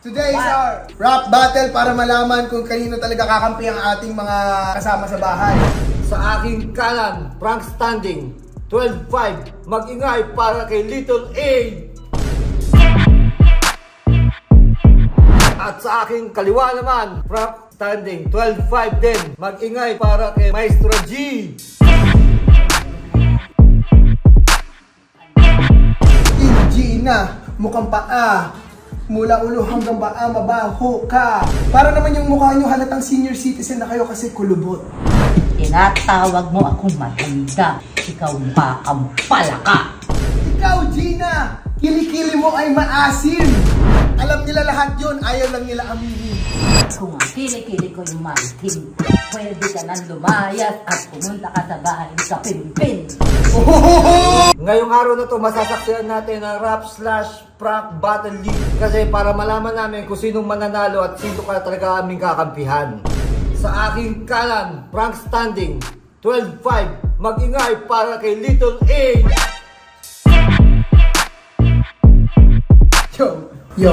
Today is our rap battle para malaman kung kanino talaga kakampi ang ating mga kasama sa bahay. Sa aking kanan, Frank Standing, 12-5, mag-ingay para kay Little A. At sa aking kaliwa naman, Frank Standing, 12-5 din, mag-ingay para kay Maestro G. Team G na, mukhang paa. Mula ulo hanggang baa, mabaho ka. Para naman yung mukha nyo halatang senior citizen na kayo kasi kulubot. Tinatawag mo akong matanda. Ikaw ba ang palaka? Ikaw, Gina, kilikili mo ay maasim. Alam nila lahat yun, ayaw lang nila aminin. Kung ang kilikili ko yung maritim, pwede ka nang lumayas at pumunta ka sa bahay sa Pimpin. Ngayong araw na to, masasaksihan natin ang rap/prank battle league. Kasi para malaman namin kung sinong mananalo at sino ka talaga aming kakampihan. Sa aking kanan, Frank Standing, 12-5, mag-ingay para kay Little A. Yo,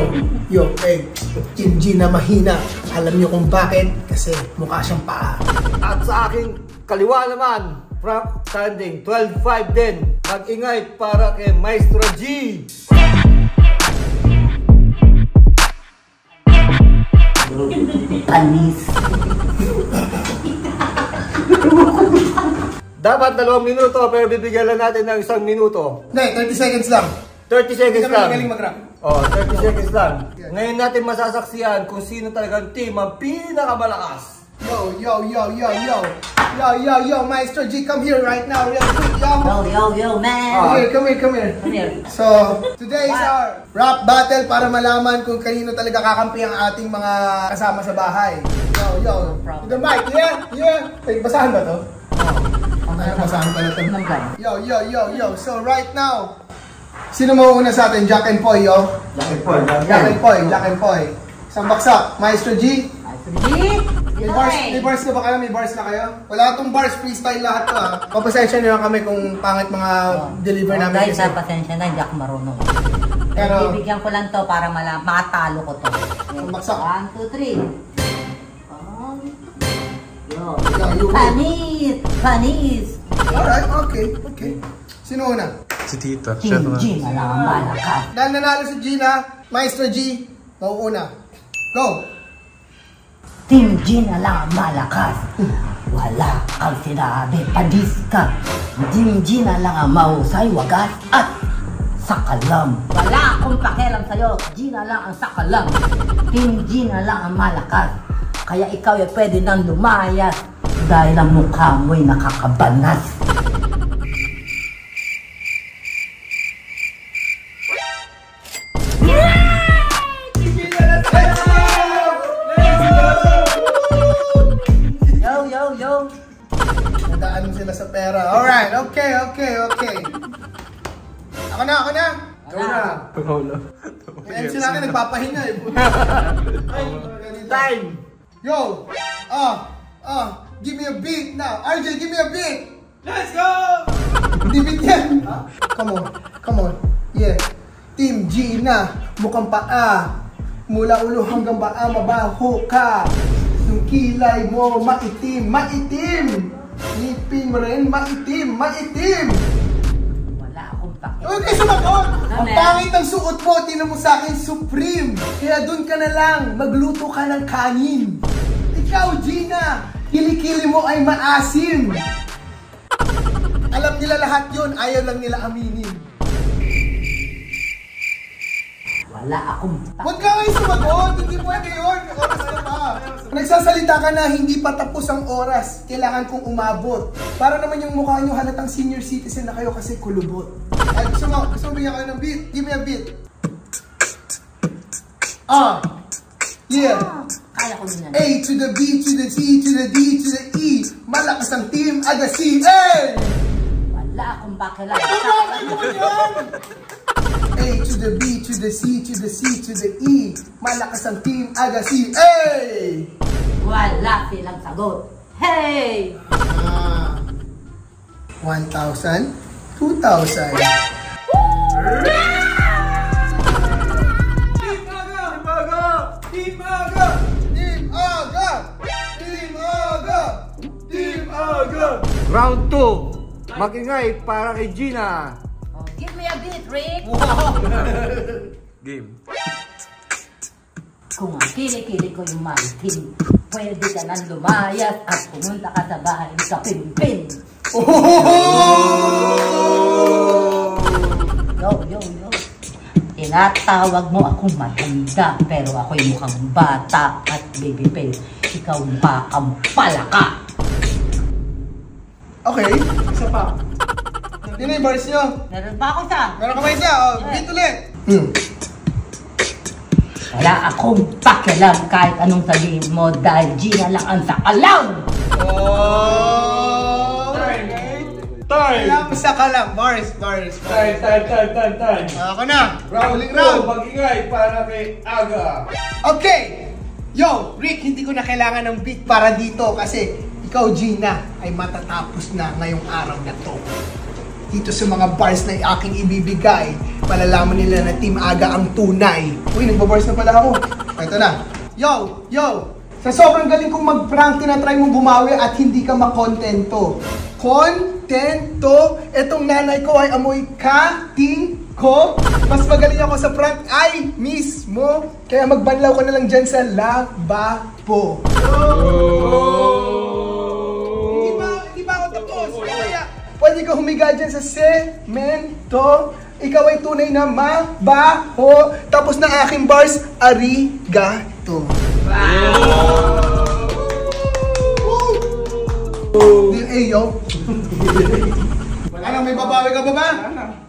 Team G na mahina. Alam niyo kung bakit? Kasi mukha siyang paa. At sa aking kaliwa naman, Frank Standing, 12-5 din, mag-ingay para kay Maestro G. Panis. Dapat 2 minuto pero bibigyan lang natin ng 1 minuto. Hindi, 30 seconds lang. 30 seconds lang. Magaling mag-rap. Oh, 30 seconds lang. Ngayon natin masasaksihan kung sino talagang team ang pinakamalakas. Yo, Maestro G, come here right now, real quick, Yo, man. Come here. So, today is our rap battle para malaman kung kanino talaga kakampi ang ating mga kasama sa bahay. Yo, to the mic, yeah. Wait, basahan ba to? Ay, basahan pala to. Yo. So, right now, sino mauuna sa atin? Jack and Poy, yo? Jack and Poy. Isang baksak. Maestro G? May bars na ba kayo? May bars na kayo? Wala itong bars, freestyle lahat to ha. Papasensya nyo kami kung pangit mga deliver namin kasi. Guys, pasensya na, hindi ako marunong. Pero, bibigyan ko lang to para makatalo ko to. Baksak. 1, 2, 3. Panis! Alright, okay. Sino una? Si Tita. Team G na lang ang malakas. Dahil nanalo si Gina, Maestro G, mauuna. Go! Team G na lang ang malakas. Wala kang sinabi, padis ka. Team G na lang ang mahusay, wagas at sakalam. Wala akong pakialam sa'yo, G na lang ang sakalam. Team G na lang ang malakas. Kaya ikaw ay pwede nang lumayas dahil ang mukha mo'y nakakabanas. Yo. Nadaan sila sa pera. Alright, okay. Ako na. Go na. Yan sila natin nagpapahinga eh. Time! Yo! Give me a beat now. RJ, give me a beat! Let's go! Hindi beat yan! Come on. Yeah. Team G na, mukhang paa. Mula ulo hanggang baa, mabaho ka. Yung kilay mo, maitim. Ngipin mo rin, maitim. Wala akong pakialam. Huwag kayo sumagot! Ang pangit ng suot mo, tinan mo sa akin, Supreme. Kaya dun ka na lang, magluto ka ng kanin. Ikaw, Gina, kilikili mo ay maasim. Alam nila lahat yun, ayaw lang nila aminin. Wala akong Huwag ka kayo sumagot, hindi pwede yun. Oras ka pa. Nagsasalita ka na hindi pa tapos ang oras. Kailangan kong umabot. Para naman yung mukha nyo halatang senior citizen na kayo kasi kulubot. Ay, gusto mo bigyan kayo ng beat? Give me a beat. Yeah. Kaya ko din yan. A to the B to the C to the D to the E. Malakas ang team Agassi. Hey! Wala akong pakialam. A to the B to the C to the C to the E. Malakas ang team Agassi. Hey! Wala silang sagot. Hey! 1,000, 2,000. Team Aga! Team Aga! Team Aga! Team Aga! Round 2. Mag-ingay para kay Gina. Oh, give me a beat, Rick. Game. Kung ang kilikili ko yung maritim, pwede ka nang lumayas at pumunta ka sa bahay ni Kapimpin. Yo. Tinatawag mo akong matanda, pero ako'y mukhang bata at baby face. Ikaw ba ang palaka? Okay, isa pa. Yun na yung bars nyo. Meron pa ako isa. Meron ka ba isa? Oh, beat ulit. Wala akong pakialam kahit anong sabihin mo dahil Gina lang ang sakalam. Oh! Time! Alam sa kalam. Bars. Time! Ako na. Round Huling 2, round. mag-ingay para kay Aga. Okay! Yo, Rick, hindi ko na kailangan ng beat para dito kasi ikaw, Gina, ay matatapos na ngayong araw na to. Dito sa mga bars na aking ibibigay, malalaman nila na Team Aga ang tunay. Uy, nagbabars na pala ako. Ito na. Yo! Sa sobrang galing kong mag-prank, tinatry mong bumawi at hindi ka makontento. Kontento? Etong nanay ko ay amoy kating ko. Mas magaling ako sa prank ay mismo. Kaya magbanlaw ka na lang dyan sa lababo. Hindi ba ako tapos? Kaya pwede ka humiga dyan sa semento. Ikaw ay tunay na mabaho. Tapos na aking bars, arigato. Yo. Ano, may babawi ka ba ba?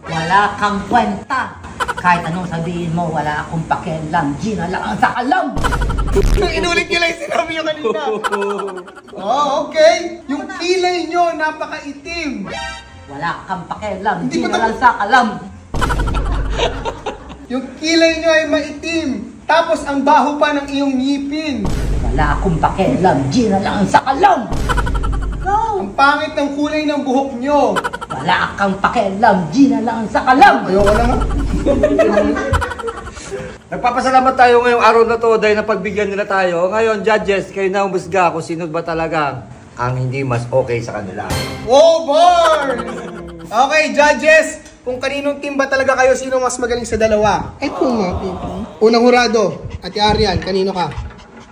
Wala kang kwenta. Kahit anong sabihin mo, wala akong pakialam. Gina lang ang sakalam. Inulit nyo lang yung sinabi nyo kanina. Oh, okay. Yung kilay nyo, napakaitim. Wala kang pakialam. Hindi ko Gina lang sakalam. Yung kilay nyo ay maitim. Tapos ang baho pa ng iyong ngipin. Wala akong pakialam. Gina lang ang sakalam. Go! Ang pangit ng kulay ng buhok nyo. Wala kang pakialam. Gina lang ang sakalam. Ayoko na nga. Nagpapasalamat tayo ngayong araw na to dahil napagbigyan nila tayo. Ngayon, judges, kayo na umusga kung sino ba talaga ang hindi mas okay sa kanila. Wow, bars! Okay, judges. Kung kaninong team ba talaga kayo, sino mas magaling sa dalawa? Ito nga, people. Unang hurado. Ate Arian, kanino ka?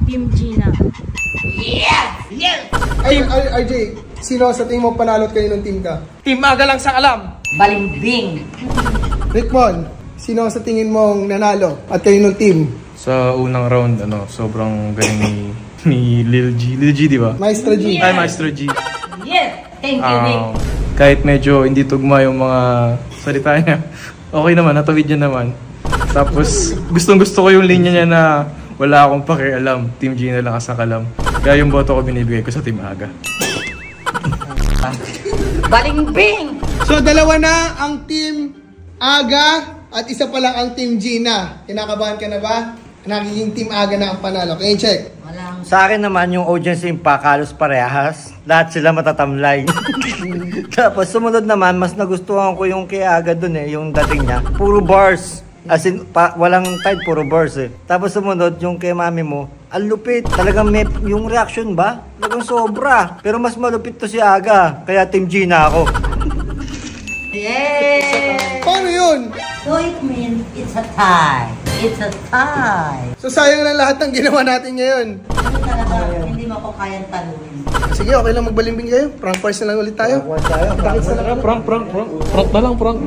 Team Gina. Ay, RJ, sino sa tingin mo panalo at kaninong team ka? Team Aga lang sa alam. Balimbing. Rickmon, sino sa tingin mong nanalo at kaninong team? Sa unang round, sobrang galing ni Lil G. Lil G, di ba? Maestro G. Ay, Maestro G. Yes! Thank you, Nick. Kahit medyo hindi tugma yung mga salita niya, okay naman, natawid niya naman. Tapos, gustong-gusto ko yung linya niya na wala akong pakialam. Team G na lang kasakalam. Kaya yung boto ko binibigay ko sa Team Aga. Balimbing! So, dalawa na ang Team Aga at isa pa lang ang Team Gina. Kinakabahan ka na ba? Nagiging Team Aga na ang panalo. Okay, check. Walang... Sa akin naman, yung audience impact halos parehas. Lahat sila matatamlay. Tapos sumunod naman, mas nagustuhan ko yung kay Aga dun yung dating niya. Puro bars. As in, walang tide, puro bars Tapos sumunod yung kay mami mo, ang lupit. Talagang may, yung reaction ba? Talagang sobra. Pero mas malupit to si Aga. Kaya Team Gina ako. Yay! Paano yun? So it means it's a tie. It's a tie. So, sayang lang lahat ng ginawa natin ngayon. Ano talaga, hindi mo ako kayang talunin. Sige, okay lang magbalimbing kayo. Prank first na lang ulit tayo. Tayo. Bakit sa lang? Prank na lang, prank.